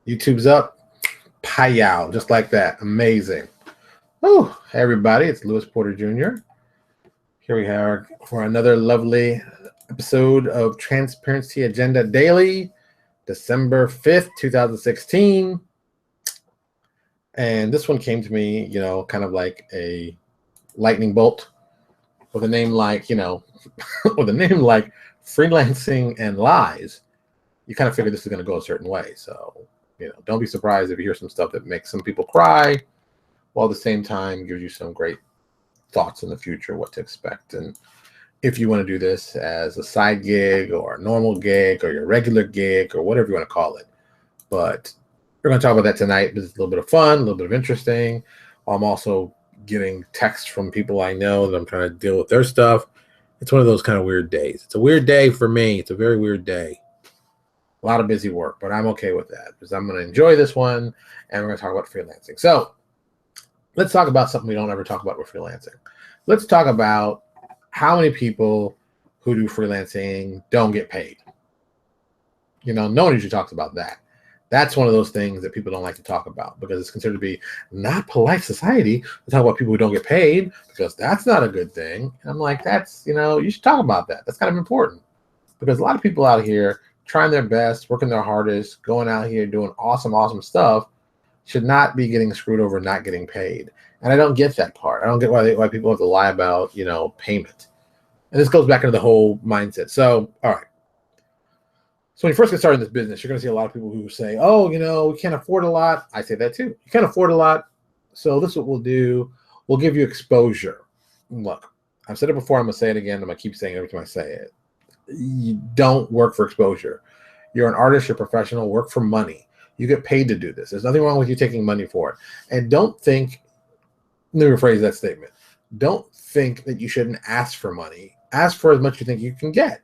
YouTube's up. Pow, just like that. Amazing. Oh, hey everybody, it's Lewis Porter Jr. Here we are for another lovely episode of Transparency Agenda Daily, December 5th, 2016. And this one came to me, kind of like a lightning bolt with a name like, with a name like Freelancing and Lies. You kind of figure this is going to go a certain way. So, don't be surprised if you hear some stuff that makes some people cry, while at the same time gives you some great thoughts in the future, what to expect. And if you want to do this as a side gig or a normal gig or your regular gig or whatever you want to call it. But we're going to talk about that tonight. It's a little bit of fun, a little bit of interesting. I'm also getting texts from people I know that I'm trying to deal with their stuff. It's one of those kind of weird days. It's a weird day for me. It's a very weird day. A lot of busy work, but I'm okay with that because I'm going to enjoy this one, and we're going to talk about freelancing. So let's talk about something we don't ever talk about with freelancing. Let's talk about how many people who do freelancing don't get paid. No one usually talks about that. That's one of those things that people don't like to talk about because it's considered to be not polite society to talk about people who don't get paid because that's not a good thing. And I'm like, that's, you should talk about that. That's kind of important because a lot of people out here trying their best, working their hardest, going out here doing awesome stuff should not be getting screwed over, not getting paid. And I don't get that part. I don't get why people have to lie about, payment. And this goes back into the whole mindset. So, all right. So when you first get started in this business, you're going to see a lot of people who say, oh, we can't afford a lot. I say that too. You can't afford a lot. So this is what we'll do. We'll give you exposure. Look, I've said it before. I'm going to say it again. I'm going to keep saying it every time I say it. You don't work for exposure. You're an artist. You're a professional. Work for money. You get paid to do this. There's nothing wrong with you taking money for it. And don't think, let me rephrase that statement. Don't think that you shouldn't ask for money. Ask for as much as you think you can get.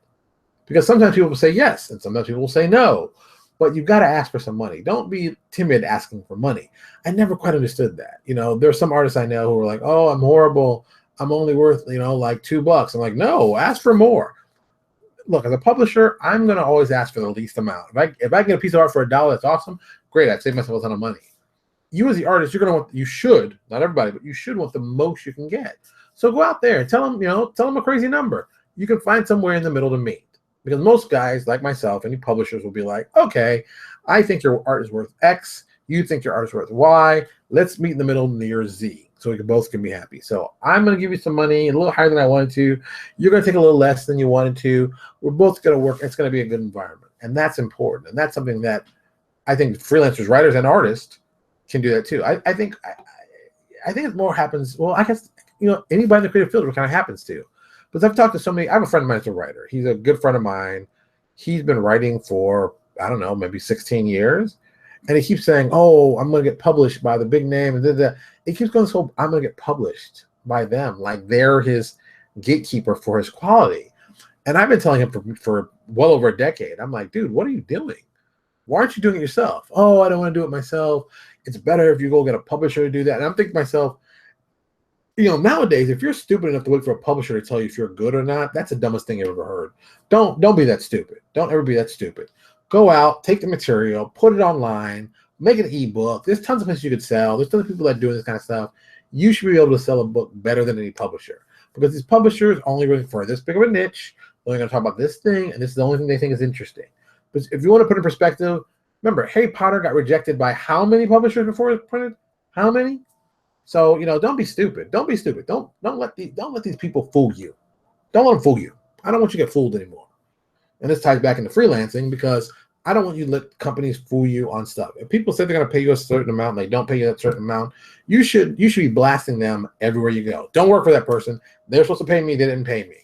Because sometimes people will say yes, and sometimes people will say no. But you've got to ask for some money. Don't be timid asking for money. I never quite understood that. There are some artists I know who are like, oh, I'm horrible. I'm only worth, like $2. I'm like, no, ask for more. Look, as a publisher, I'm going to always ask for the least amount. If I get a piece of art for $1, that's awesome. Great, I've saved myself a ton of money. You as the artist, you should, not everybody, but you should want the most you can get. So go out there and tell them a crazy number. You can find somewhere in the middle to meet. Because most guys, like myself, any publishers will be like, okay, I think your art is worth X. You think your art is worth Y. Let's meet in the middle near Z. So we can be happy. So I'm going to give you some money a little higher than I wanted to. You're going to take a little less than you wanted to. We're both going to work. It's going to be a good environment. And that's important. And that's something that I think freelancers, writers, and artists can do that too. I think it more happens. Well, I guess, anybody in the creative field, it kind of happens to. But I've talked to so many. I have a friend of mine who's a writer. He's a good friend of mine. He's been writing for, I don't know, maybe 16 years. And he keeps saying, oh, I'm going to get published by the big name. And it keeps going, so I'm going to get published by them. Like they're his gatekeeper for his quality. And I've been telling him for well over a decade. I'm like, dude, what are you doing? Why aren't you doing it yourself? Oh, I don't want to do it myself. It's better if you go get a publisher to do that. And I'm thinking to myself, nowadays, if you're stupid enough to wait for a publisher to tell you if you're good or not, that's the dumbest thing I've ever heard. Don't be that stupid. Don't ever be that stupid. Go out, take the material, put it online, make an ebook. There's tons of places you could sell. There's tons of people that are doing this kind of stuff. You should be able to sell a book better than any publisher because these publishers only looking for this big of a niche. They're only going to talk about this thing, and this is the only thing they think is interesting. But if you want to put in perspective, remember, Harry Potter got rejected by how many publishers before it was printed? How many? So, don't be stupid. Don't be stupid. Don't let these people fool you. Don't let them fool you. I don't want you to get fooled anymore. And this ties back into freelancing because I don't want you to let companies fool you on stuff. If people say they're going to pay you a certain amount and they don't pay you that certain amount, you should be blasting them everywhere you go. Don't work for that person. They're supposed to pay me. They didn't pay me.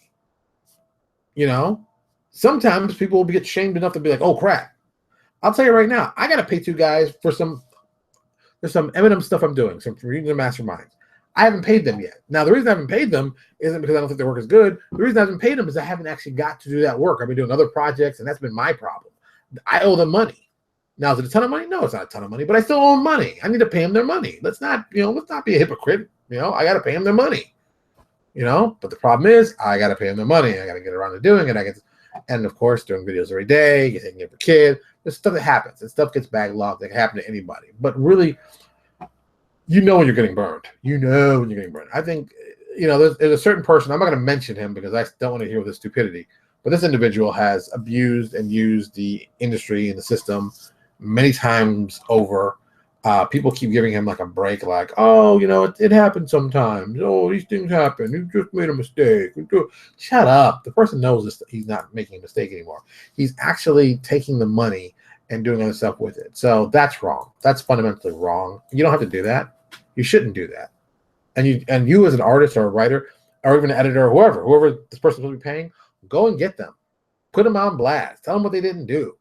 Sometimes people will get shamed enough to be like, oh, crap. I'll tell you right now, I got to pay 2 guys for there's some M&M stuff I'm doing, some reading the masterminds. I haven't paid them yet. Now, the reason I haven't paid them isn't because I don't think their work is good. The reason I haven't paid them is I haven't actually got to do that work. I've been doing other projects, and that's been my problem. I owe them money. Now, is it a ton of money? No, it's not a ton of money, but I still owe them money. I need to pay them their money. Let's not be a hypocrite. I got to pay them their money. But the problem is I got to pay them their money. I got to get around to doing it. And of course, doing videos every day, taking care of a kid. There's stuff that happens, and stuff gets backlogged. That can happen to anybody. But really, you know when you're getting burned. You know when you're getting burned. I think, there's a certain person. I'm not going to mention him because I don't want to hear this stupidity. But this individual has abused and used the industry and the system many times over. People keep giving him like a break, like, oh, it happens sometimes. Oh, these things happen. You just made a mistake. Shut up. The person knows this. He's not making a mistake anymore. He's actually taking the money and doing other stuff with it. So that's wrong. That's fundamentally wrong. You don't have to do that. You shouldn't do that. And you as an artist or a writer or even an editor or whoever this person will be paying, go and get them. Put them on blast. Tell them what they didn't do.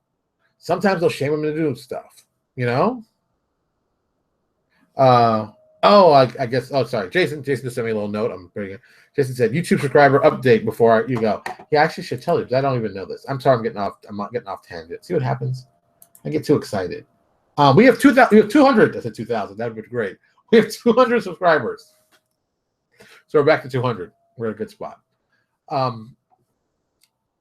Sometimes they'll shame them into doing stuff, I guess. Oh, sorry. Jason just sent me a little note. I'm bringing it. Jason said, YouTube subscriber update before you go. Yeah, I actually should tell you because I don't even know this. I'm sorry, I'm not getting off tangent. See what happens? I get too excited. We have 2,000. We have 200. I said 2,000. That would be great. We have 200 subscribers. So we're back to 200. We're in a good spot.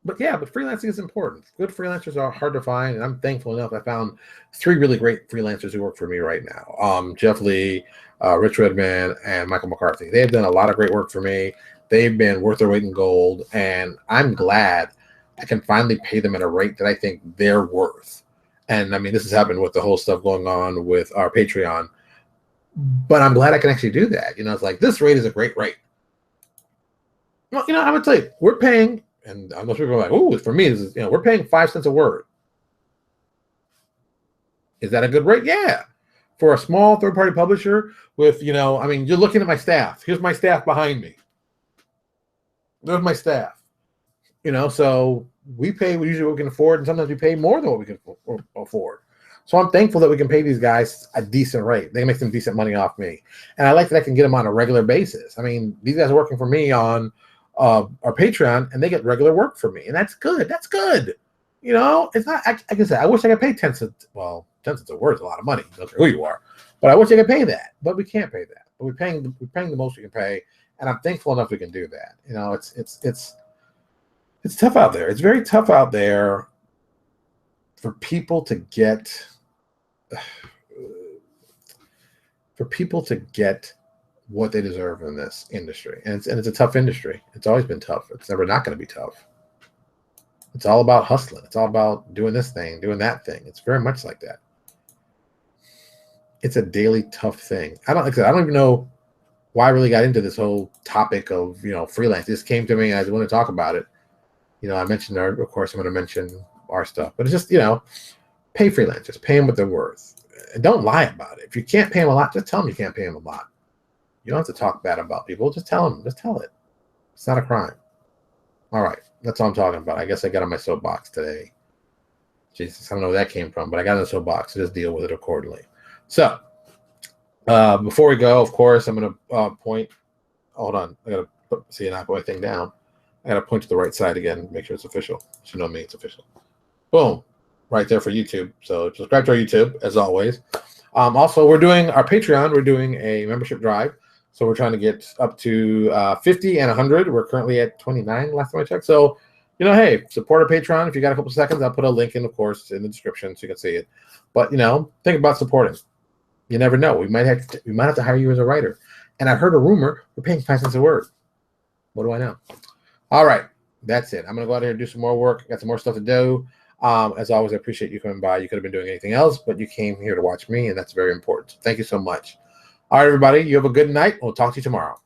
But freelancing is important. Good freelancers are hard to find, and I'm thankful enough I found 3 really great freelancers who work for me right now. Jeff Lee, Rich Redman, and Michael McCarthy. They've done a lot of great work for me. They've been worth their weight in gold, and I'm glad I can finally pay them at a rate that I think they're worth. And I mean, this has happened with the whole stuff going on with our Patreon, but I'm glad I can actually do that. It's like, this rate is a great rate. Well, I'm gonna tell you, we're paying. And most people are like, oh, for me, this is, we're paying 5 cents a word. Is that a good rate? Yeah. For a small third-party publisher with, you're looking at my staff. Here's my staff behind me. There's my staff. So we pay usually what we can afford, and sometimes we pay more than what we can afford. So I'm thankful that we can pay these guys a decent rate. They can make some decent money off me. And I like that I can get them on a regular basis. I mean, these guys are working for me on our Patreon, and they get regular work for me, and that's good. That's good. It's not. Like I said, I wish I could pay 10 cents. Well, 10 cents a word is a lot of money. No matter who you are, but I wish I could pay that. But we can't pay that. But we're paying the most we can pay, and I'm thankful enough we can do that. It's tough out there. It's very tough out there for people to get what they deserve in this industry. And it's a tough industry. It's always been tough. It's never not going to be tough. It's all about hustling. It's all about doing this thing, doing that thing. It's very much like that. It's a daily tough thing. I don't even know why I really got into this whole topic of, freelance. This came to me and I just want to talk about it. I mentioned, of course, I'm going to mention our stuff, but it's just, pay freelancers, pay them what they're worth. And don't lie about it. If you can't pay them a lot, just tell them you can't pay them a lot. You don't have to talk bad about people. Just tell them. Just tell it. It's not a crime. All right. That's all I'm talking about. I guess I got on my soapbox today. Jesus, I don't know where that came from, but I got on the soapbox. So just deal with it accordingly. So before we go, of course, I'm going to point. Hold on. I got to see an Apple thing down. I got to point to the right side again. Make sure it's official. You know me. It's official. Boom. Right there for YouTube. So subscribe to our YouTube, as always. Also, we're doing our Patreon. We're doing a membership drive. So we're trying to get up to 50 and 100. We're currently at 29 last time I checked. So, hey, support our Patreon. If you got a couple seconds, I'll put a link in, of course, in the description so you can see it. But, think about supporting. You never know. We might have to hire you as a writer. And I heard a rumor we're paying 5 cents a word. What do I know? All right. That's it. I'm going to go out here and do some more work. Got some more stuff to do. As always, I appreciate you coming by. You could have been doing anything else, but you came here to watch me, and that's very important. So thank you so much. All right, everybody, you have a good night. We'll talk to you tomorrow.